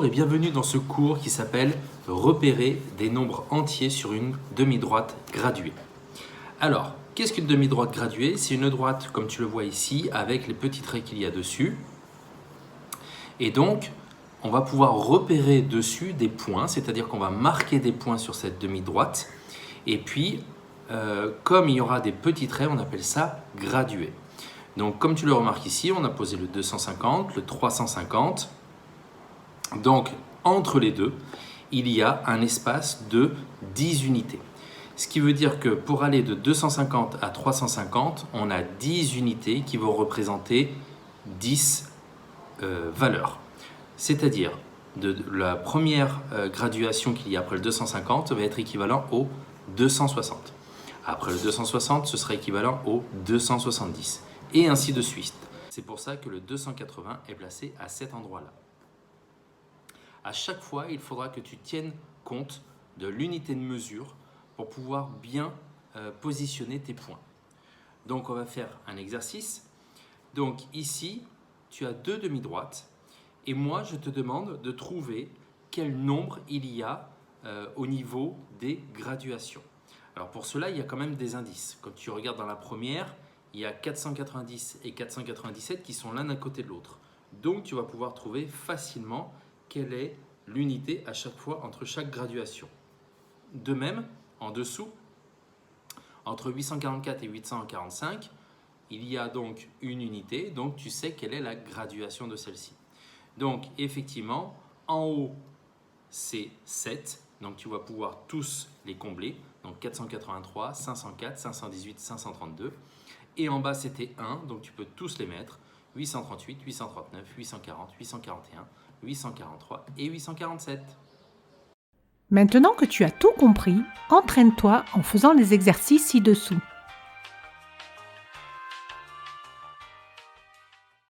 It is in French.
Bonjour et bienvenue dans ce cours qui s'appelle « Repérer des nombres entiers sur une demi-droite graduée ». Alors, qu'est-ce qu'une demi-droite graduée? C'est une droite, comme tu le vois ici, avec les petits traits qu'il y a dessus. Et donc, on va pouvoir repérer dessus des points, c'est-à-dire qu'on va marquer des points sur cette demi-droite. Et puis, comme il y aura des petits traits, on appelle ça gradué. Donc, comme tu le remarques ici, on a posé le 250, le 350. Donc, entre les deux, il y a un espace de 10 unités. Ce qui veut dire que pour aller de 250 à 350, on a 10 unités qui vont représenter 10 valeurs. C'est-à-dire, de la première graduation qu'il y a après le 250 va être équivalent au 260. Après le 260, ce sera équivalent au 270. Et ainsi de suite. C'est pour ça que le 280 est placé à cet endroit-là. À chaque fois, il faudra que tu tiennes compte de l'unité de mesure pour pouvoir bien positionner tes points. Donc, on va faire un exercice. Donc, ici, tu as deux demi-droites et moi, je te demande de trouver quel nombre il y a au niveau des graduations. Alors, pour cela, il y a quand même des indices. Quand tu regardes dans la première, il y a 490 et 497 qui sont l'un à côté de l'autre. Donc, tu vas pouvoir trouver facilement quelle est l'unité à chaque fois entre chaque graduation. De même, en dessous, entre 844 et 845, il y a donc une unité, donc tu sais quelle est la graduation de celle-ci. Donc effectivement, en haut, c'est 7, donc tu vas pouvoir tous les combler, donc 483, 504, 518, 532. Et en bas, c'était 1, donc tu peux tous les mettre, 838, 839, 840, 841, 843 et 847. Maintenant que tu as tout compris, entraîne-toi en faisant les exercices ci-dessous.